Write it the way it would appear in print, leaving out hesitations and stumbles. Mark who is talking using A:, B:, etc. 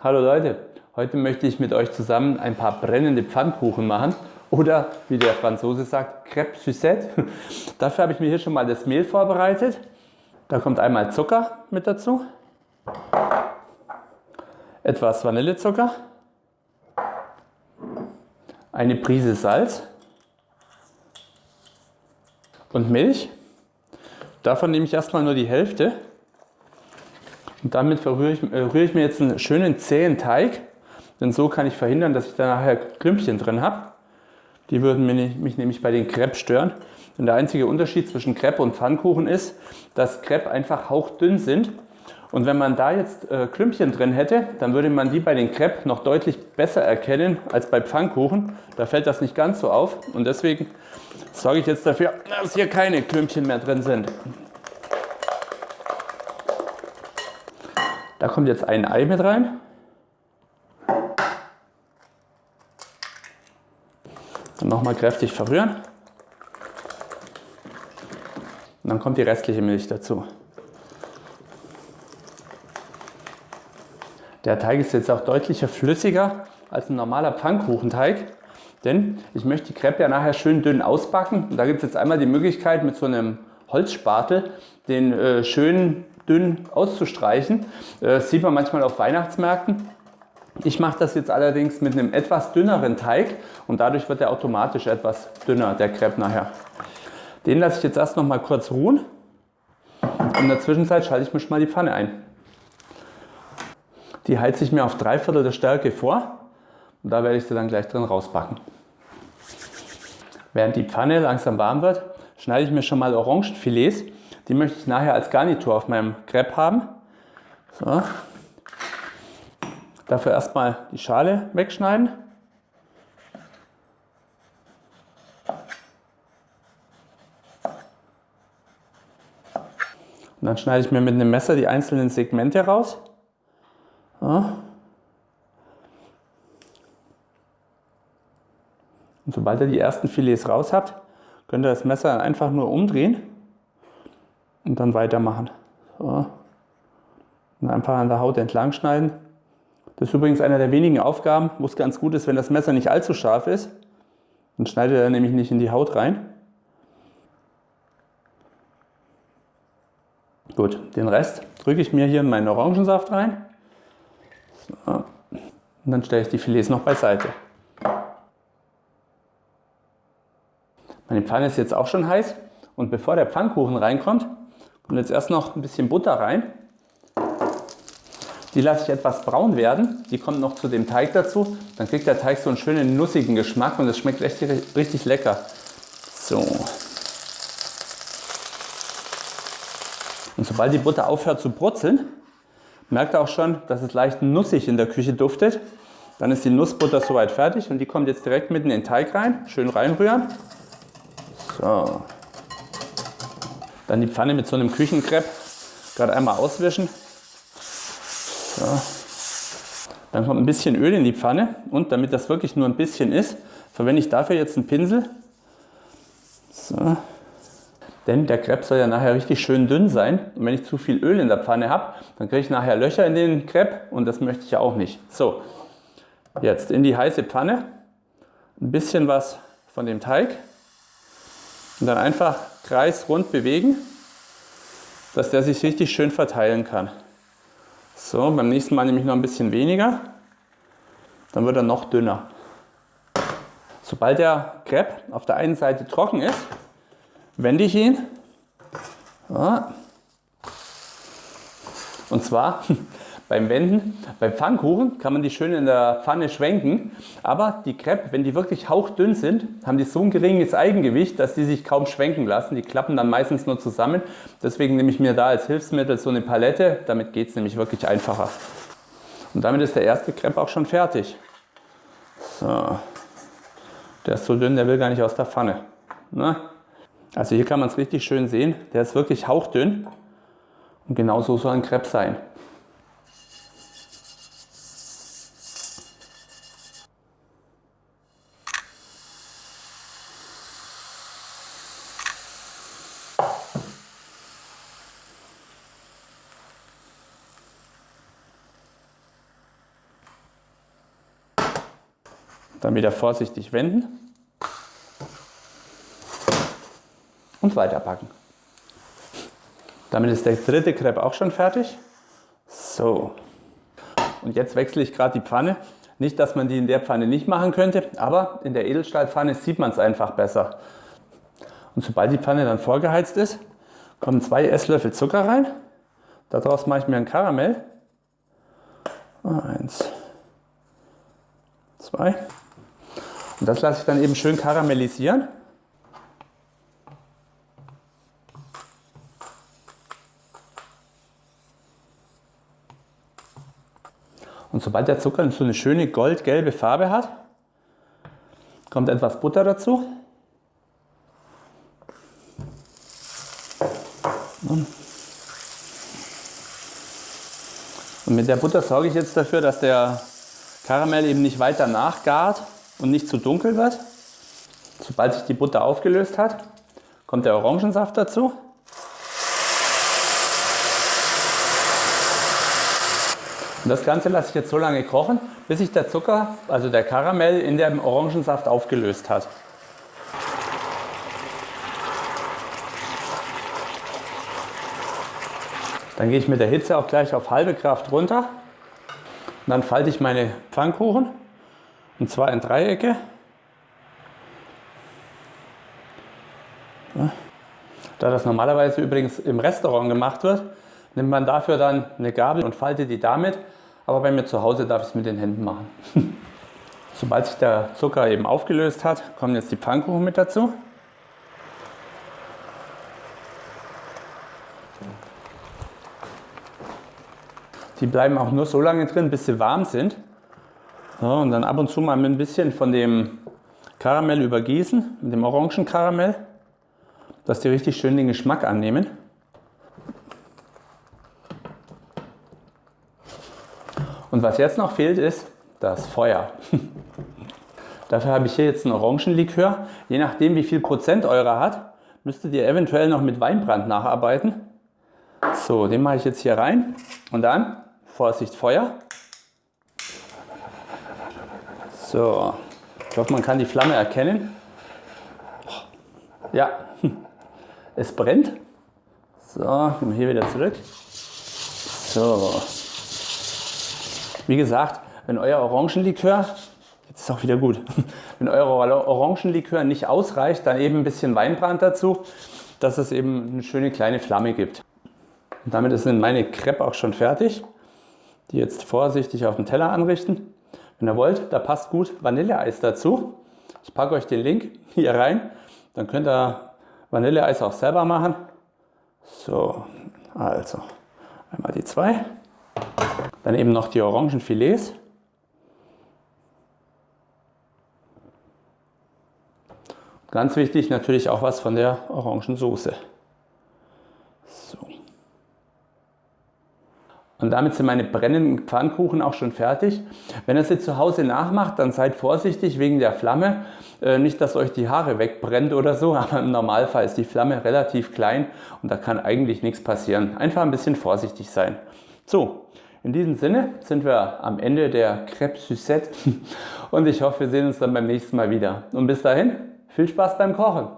A: Hallo Leute, heute möchte ich mit euch zusammen ein paar brennende Pfannkuchen machen oder wie der Franzose sagt, Crêpes Suzette. Dafür habe ich mir hier schon mal das Mehl vorbereitet. Da kommt einmal Zucker mit dazu, etwas Vanillezucker, eine Prise Salz und Milch. Davon nehme ich erstmal nur die Hälfte. Und damit rühre ich mir jetzt einen schönen zähen Teig, denn so kann ich verhindern, dass ich da nachher Klümpchen drin habe. Die würden mich nämlich bei den Crêpes stören. Und der einzige Unterschied zwischen Crêpe und Pfannkuchen ist, dass Crêpe einfach hauchdünn sind. Und wenn man da jetzt Klümpchen drin hätte, dann würde man die bei den Crêpes noch deutlich besser erkennen als bei Pfannkuchen. Da fällt das nicht ganz so auf. Und deswegen sorge ich jetzt dafür, dass hier keine Klümpchen mehr drin sind. Da kommt jetzt ein Ei mit rein. Dann nochmal kräftig verrühren. Und dann kommt die restliche Milch dazu. Der Teig ist jetzt auch deutlich flüssiger als ein normaler Pfannkuchenteig, denn ich möchte die Crêpe ja nachher schön dünn ausbacken. Und da gibt es jetzt einmal die Möglichkeit, mit so einem Holzspatel den schön dünn auszustreichen. Das sieht man manchmal auf Weihnachtsmärkten. Ich mache das jetzt allerdings mit einem etwas dünneren Teig und dadurch wird er automatisch etwas dünner, der Crêpe nachher. Den lasse ich jetzt erst noch mal kurz ruhen und in der Zwischenzeit schalte ich mir schon mal die Pfanne ein. Die heize ich mir auf 3/4 der Stärke vor und da werde ich sie dann gleich drin rausbacken. Während die Pfanne langsam warm wird, schneide ich mir schon mal Orangenfilets. Die möchte ich nachher als Garnitur auf meinem Crêpe haben. So. Dafür erstmal die Schale wegschneiden. Und dann schneide ich mir mit einem Messer die einzelnen Segmente raus. So. Und sobald ihr die ersten Filets raus habt, könnt ihr das Messer einfach nur umdrehen und dann weitermachen. So. Und einfach an der Haut entlang schneiden. Das ist übrigens eine der wenigen Aufgaben, wo es ganz gut ist, wenn das Messer nicht allzu scharf ist. Dann schneidet er nämlich nicht in die Haut rein. Gut, den Rest drücke ich mir hier in meinen Orangensaft rein. So. Und dann stelle ich die Filets noch beiseite. Meine Pfanne ist jetzt auch schon heiß und bevor der Pfannkuchen reinkommt, kommt jetzt erst noch ein bisschen Butter rein. Die lasse ich etwas braun werden, die kommt noch zu dem Teig dazu. Dann kriegt der Teig so einen schönen nussigen Geschmack und es schmeckt richtig lecker. So. Und sobald die Butter aufhört zu brutzeln, merkt ihr auch schon, dass es leicht nussig in der Küche duftet. Dann ist die Nussbutter soweit fertig und die kommt jetzt direkt mitten in den Teig rein. Schön reinrühren. So. Dann die Pfanne mit so einem Küchencrepe gerade einmal auswischen. So. Dann kommt ein bisschen Öl in die Pfanne und damit das wirklich nur ein bisschen ist, verwende ich dafür jetzt einen Pinsel. So. Denn der Crepe soll ja nachher richtig schön dünn sein und wenn ich zu viel Öl in der Pfanne habe, dann kriege ich nachher Löcher in den Crepe und das möchte ich ja auch nicht. So, jetzt in die heiße Pfanne ein bisschen was von dem Teig und dann einfach kreisrund bewegen, dass der sich richtig schön verteilen kann. So, beim nächsten Mal nehme ich noch ein bisschen weniger, dann wird er noch dünner. Sobald der Crepe auf der einen Seite trocken ist, wende ich ihn. So. Und zwar beim Wenden, beim Pfannkuchen kann man die schön in der Pfanne schwenken, aber die Crêpes, wenn die wirklich hauchdünn sind, haben die so ein geringes Eigengewicht, dass die sich kaum schwenken lassen. Die klappen dann meistens nur zusammen. Deswegen nehme ich mir da als Hilfsmittel so eine Palette, damit geht es nämlich wirklich einfacher. Und damit ist der erste Crepe auch schon fertig. So. Der ist so dünn, der will gar nicht aus der Pfanne. Na? Also hier kann man es richtig schön sehen, der ist wirklich hauchdünn und genau so soll ein Crepe sein. Dann wieder vorsichtig wenden und weiterbacken. Damit ist der dritte Crepe auch schon fertig. So, und jetzt wechsle ich gerade die Pfanne. Nicht, dass man die in der Pfanne nicht machen könnte, aber in der Edelstahlpfanne sieht man es einfach besser. Und sobald die Pfanne dann vorgeheizt ist, kommen 2 Esslöffel Zucker rein. Daraus mache ich mir ein Karamell. 1, 2. Und das lasse ich dann eben schön karamellisieren. Und sobald der Zucker so eine schöne goldgelbe Farbe hat, kommt etwas Butter dazu. Und mit der Butter sorge ich jetzt dafür, dass der Karamell eben nicht weiter nachgart und nicht zu dunkel wird. Sobald sich die Butter aufgelöst hat, kommt der Orangensaft dazu. Und das Ganze lasse ich jetzt so lange kochen, bis sich der Zucker, also der Karamell, in dem Orangensaft aufgelöst hat. Dann gehe ich mit der Hitze auch gleich auf halbe Kraft runter. Und dann falte ich meine Pfannkuchen, und zwar in Dreiecke. Da das normalerweise übrigens im Restaurant gemacht wird, nimmt man dafür dann eine Gabel und faltet die damit. Aber bei mir zu Hause darf ich es mit den Händen machen. Sobald sich der Zucker eben aufgelöst hat, kommen jetzt die Pfannkuchen mit dazu. Die bleiben auch nur so lange drin, bis sie warm sind. So, und dann ab und zu mal mit ein bisschen von dem Karamell übergießen, mit dem Orangenkaramell, dass die richtig schön den Geschmack annehmen. Und was jetzt noch fehlt, ist das Feuer. Dafür habe ich hier jetzt einen Orangenlikör. Je nachdem, wie viel Prozent eurer hat, müsstet ihr eventuell noch mit Weinbrand nacharbeiten. So, den mache ich jetzt hier rein und dann, Vorsicht, Feuer. So, ich hoffe, man kann die Flamme erkennen. Ja, es brennt. So, gehen wir hier wieder zurück. So. Wie gesagt, wenn euer Orangenlikör, jetzt ist auch wieder gut, wenn euer Orangenlikör nicht ausreicht, dann eben ein bisschen Weinbrand dazu, dass es eben eine schöne kleine Flamme gibt. Und damit sind meine Crêpes auch schon fertig. Die jetzt vorsichtig auf den Teller anrichten. Wenn ihr wollt, da passt gut Vanilleeis dazu. Ich packe euch den Link hier rein, dann könnt ihr Vanilleeis auch selber machen. So, also einmal die 2. Dann eben noch die Orangenfilets. Ganz wichtig natürlich auch was von der Orangensoße. So. Und damit sind meine brennenden Pfannkuchen auch schon fertig. Wenn ihr sie zu Hause nachmacht, dann seid vorsichtig wegen der Flamme. Nicht, dass euch die Haare wegbrennt oder so, aber im Normalfall ist die Flamme relativ klein und da kann eigentlich nichts passieren. Einfach ein bisschen vorsichtig sein. So, in diesem Sinne sind wir am Ende der Crêpe Suzette und ich hoffe, wir sehen uns dann beim nächsten Mal wieder. Und bis dahin, viel Spaß beim Kochen!